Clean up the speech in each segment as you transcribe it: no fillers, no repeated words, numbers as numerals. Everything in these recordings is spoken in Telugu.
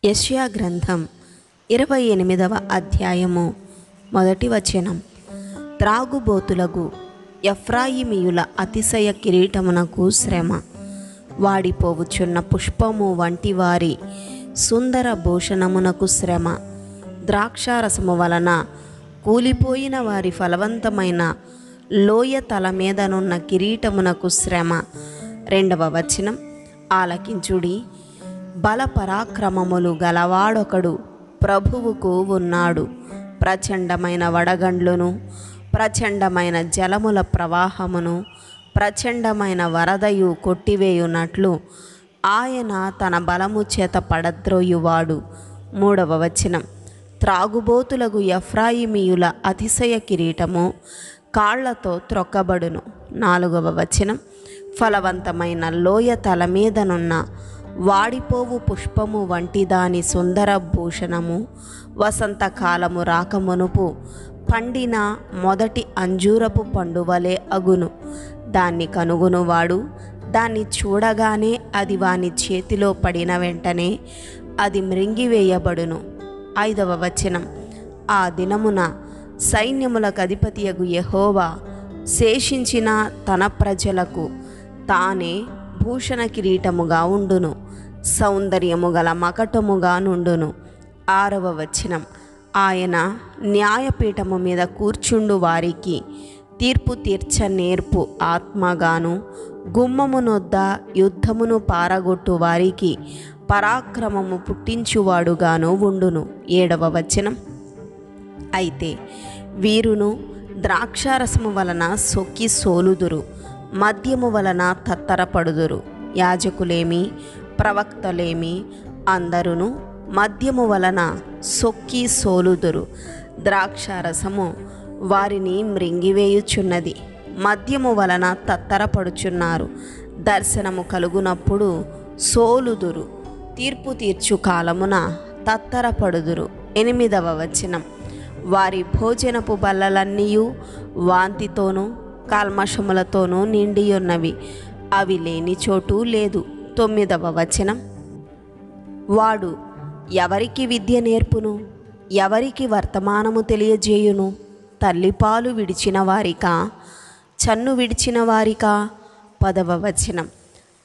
యెషయా గ్రంథం 28వ అధ్యాయము 1వ వచనం. త్రాగుబోతులకు ఎఫ్రాయిమీయుల అతిశయ కిరీటమునకు శ్రమ, వాడిపోవుచున్న పుష్పము వంటి వారి సుందర భూషణమునకు శ్రమ, ద్రాక్షారసము వలన కూలిపోయిన వారి ఫలవంతమైన లోయ తల మీదనున్న కిరీటమునకు శ్రమ. 2వ వచనం. ఆలకించుడి, బల పరాక్రమములు గలవాడొకడు ప్రభువుకు ఉన్నాడు. ప్రచండమైన వడగండ్లును, ప్రచండమైన జలముల ప్రవాహమును, ప్రచండమైన వరదయు కొట్టివేయునట్లు ఆయన తన బలము చేత పడద్రోయువాడు. 3వ వచనం. త్రాగుబోతులకు ఎఫ్రాయిమీయుల అతిశయ కిరీటము కాళ్లతో త్రొక్కబడును. 4వ వచనం. ఫలవంతమైన లోయ తల మీదనున్న వాడిపోవు పుష్పము వంటి దాని సుందర భూషణము వసంతకాలము రాకమునుపు పండిన మొదటి అంజూరపు పండువలే అగును. దాన్ని కనుగొనువాడు దాన్ని చూడగానే అది వాని చేతిలో పడిన వెంటనే అది మ్రింగివేయబడును. 5వ వచనం. ఆ దినమున సైన్యములకు అధిపతియగు యెహోవా శేషించిన తన ప్రజలకు తానే భూషణ కిరీటముగా ఉండును, సౌందర్యము గల మకటముగా నుండును. 6వ వచనం. ఆయన న్యాయపీఠము మీద కూర్చుండు వారికి తీర్పు తీర్చ నేర్పు ఆత్మగాను, గుమ్మమునొద్ద యుద్ధమును పారగొట్టు వారికి పరాక్రమము పుట్టించువాడుగాను ఉండును. 7వ వచనం. అయితే వీరును ద్రాక్షారసము వలన సొక్కి సోలుదురు, మద్యము వలన తత్తరపడుదురు. యాజకులేమి ప్రవక్తలేమి అందరును మద్యము వలన సొక్కి సోలుదురు. ద్రాక్షారసము వారిని మ్రింగివేయుచున్నది, మద్యము వలన తత్తరపడుచున్నారు. దర్శనము కలుగునప్పుడు సోలుదురు, తీర్పు తీర్చు కాలమున తత్తరపడుదురు. 8వ వచనం. వారి భోజనపు బల్లలన్నీయు వాంతితోనూ కల్మషములతోనూ నిండియున్నవి, అవి లేని చోటు లేదు. 9వ వచనం. వాడు ఎవరికి విద్య నేర్పును, ఎవరికి వర్తమానము తెలియజేయును? తల్లిపాలు విడిచిన వారికా, చన్ను విడిచిన వారికా? 10వ వచనం.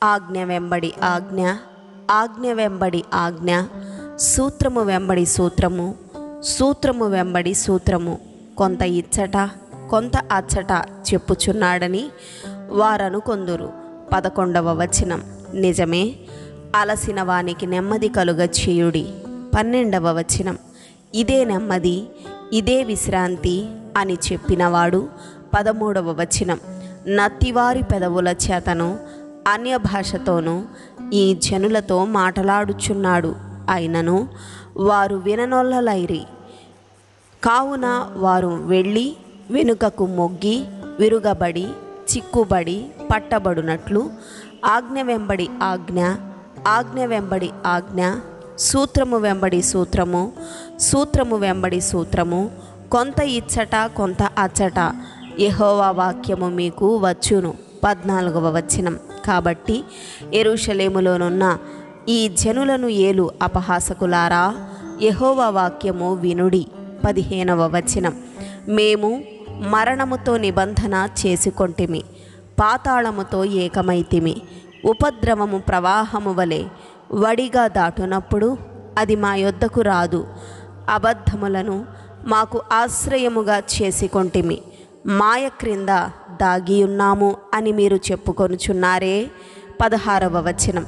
ఆజ్ఞ వెంబడి ఆజ్ఞ, ఆజ్ఞ వెంబడి ఆజ్ఞ, సూత్రము వెంబడి సూత్రము, సూత్రము వెంబడి సూత్రము, కొంత ఇచ్చట కొంత అచ్చట చెప్పుచున్నాడని వారనుకొందురు. 11వ వచనం. నిజమే, అలసిన వానికి నెమ్మది కలుగ చేయుడి. 12వ వచనం. ఇదే నెమ్మది, ఇదే విశ్రాంతి అని చెప్పినవాడు. 13వ వచనం. నత్తివారి పెదవుల చేతను అన్య భాషతోనూ ఈ జనులతో మాటలాడుచున్నాడు, అయినను వారు విననొల్లలైరి. కావున వారు వెళ్ళి వెనుకకు మొగ్గి విరుగబడి చిక్కుబడి పట్టబడునట్లు ఆజ్ఞ వెంబడి ఆజ్ఞ, ఆజ్ఞ వెంబడి ఆజ్ఞ, సూత్రము వెంబడి సూత్రము, సూత్రము వెంబడి సూత్రము, కొంత ఇచ్చట కొంత అచ్చట యెహోవా వాక్యము మీకు వచ్చును. 14వ వచనం. కాబట్టి యెరూషలేములోనున్న ఈ జనులను ఏలు అపహాసకులారా, యెహోవా వాక్యము వినుడి. 15వ వచనం. మేము మరణముతో నిబంధన చేసుకొంటిమి, పాతాళముతో ఏకమైతిమి. ఉపద్రవము ప్రవాహము వలె వడిగా దాటునప్పుడు అది మా యొద్దకు రాదు. అబద్ధములను మాకు ఆశ్రయముగా చేసుకొంటిమి, మాయ క్రింద దాగియున్నాము అని మీరు చెప్పుకొనుచున్నారే. 16వ వచనం.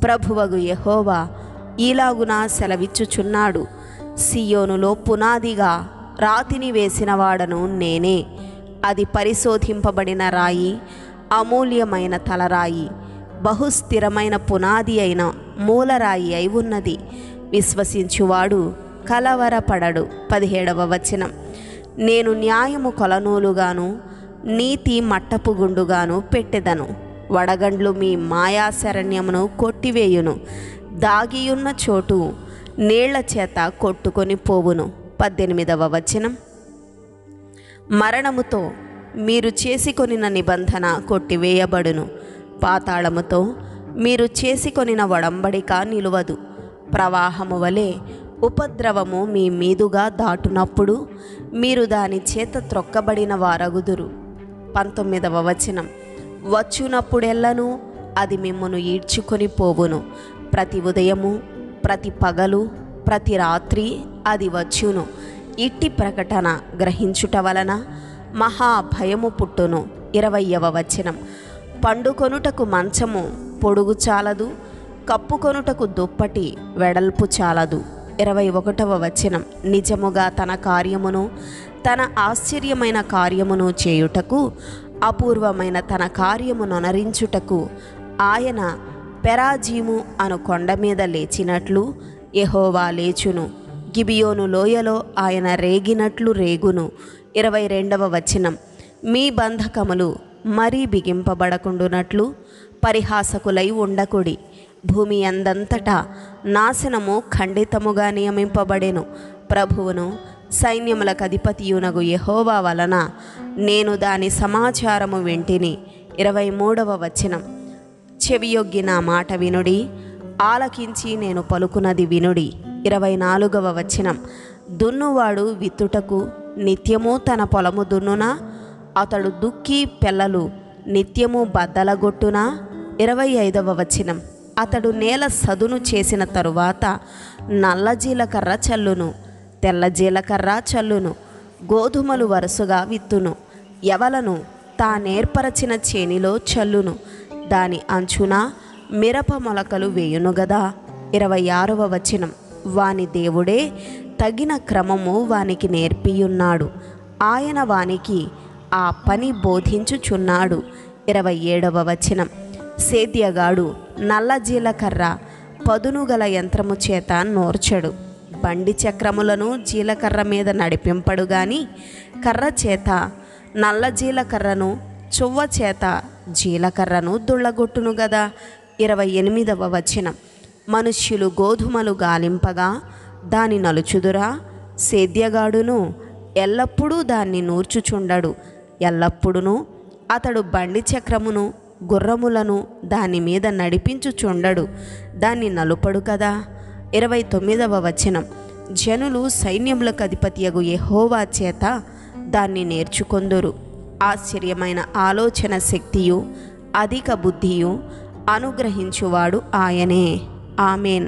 ప్రభువగు యెహోవా ఈలాగున సెలవిచ్చుచున్నాడు, సియోనులో పునాదిగా రాతిని వేసిన వాడను నేనే. అది పరిశోధింపబడిన రాయి, అమూల్యమైన తలరాయి, బహుస్థిరమైన పునాది అయిన మూలరాయి అయి ఉన్నది. విశ్వసించువాడు కలవరపడడు. 17వ వచనం. నేను న్యాయము కొలనూలుగాను నీతి మట్టపు గుండుగాను పెట్టెదను. వడగండ్లు మీ మాయాశరణ్యమును కొట్టివేయును, దాగియున్న చోటు నీళ్ల చేత కొట్టుకొని పోవును. 18వ వచనం. మరణముతో మీరు చేసుకొనిన నిబంధన కొట్టివేయబడును, పాతాళముతో మీరు చేసుకొనిన ఒడంబడిక నిలువదు. ప్రవాహము వలె ఉపద్రవము మీ మీదుగా దాటునప్పుడు మీరు దాని చేత త్రొక్కబడిన వారగుదురు. 19వ వచనం. వచ్చునప్పుడెల్లను అది మిమ్మును ఈడ్చుకొని పోవును. ప్రతి ఉదయము, ప్రతి పగలు, ప్రతి రాత్రి అది వచ్చును. ఇట్టి ప్రకటన గ్రహించుట వలన మహాభయము పుట్టును. 20వ వచనం. పండుకొనుటకు మంచము పొడుగు చాలదు, కప్పుకొనుటకు దుప్పటి వెడల్పు చాలదు. 21వ వచనం. నిజముగా తన కార్యమును, తన ఆశ్చర్యమైన కార్యమును చేయుటకు, అపూర్వమైన తన కార్యమును నరించుటకు ఆయన పెరాజీము అను కొండ మీద లేచినట్లు యెహోవా లేచును. గిబియోను లోయలో ఆయన రేగినట్లు రేగును. 22వ వచనం. మీ బంధకములు మరీ బిగింపబడకుండునట్లు పరిహాసకులై ఉండకుడి. భూమి అందంతటా నాశనము ఖండితముగా నియమింపబడెను. ప్రభువును సైన్యములకు అధిపతియునగు యెహోవా వలన నేను దాని సమాచారము వింటిని. 23వ వచనం. చెవియొగ్గి నా మాట వినుడి, ఆలకించి నేను పలుకున్నది వినుడి. 24వ వచనం. దున్నువాడు విత్తుటకు నిత్యము తన పొలము దున్నునా, అతడు దుక్కి పెళ్ళలు నిత్యము బద్దలగొట్టునా. 25వ వచనం. అతడు నేల సదును చేసిన తరువాత నల్ల జీలకర్ర చల్లును, తెల్ల జీలకర్ర చల్లును, గోధుమలు వరుసగా విత్తును, యవలను తానేర్పరచిన చేనిలో చల్లును, దాని అంచున మిరప మొలకలు వేయును గదా. 26వ వచనం. వాని దేవుడే తగిన క్రమము వానికి నేర్పియున్నాడు, ఆయన వానికి ఆ పని బోధించుచున్నాడు. 27వ వచనం. సేద్యగాడు నల్ల జీలకర్ర పదునుగల యంత్రము చేత నోర్చడు, బండి చక్రములను జీలకర్ర మీద నడిపింపడు గాని కర్ర చేత నల్ల జీలకర్రను, చువ్వ చేత జీలకర్రను దుళ్ళగొట్టును గదా. 28వ వచనం. మనుష్యులు గోధుమలు గాలింపగా దాని నలుచుదురా, సేద్యగాడును ఎల్లప్పుడూ దాన్ని నూర్చుచుండడు. ఎల్లప్పుడూ అతడు బండి చక్రమును, గుర్రములను దాని మీద నడిపించుచుండడు, దాన్ని నలుపడు కదా. 29వ వచనం. జనులు సైన్యములకు అధిపతియగు యెహోవా చేత దాన్ని నేర్చుకొందురు. ఆశ్చర్యమైన ఆలోచన శక్తియు అధిక బుద్ధియు అనుగ్రహించువాడు ఆయనే. ఆమెన్.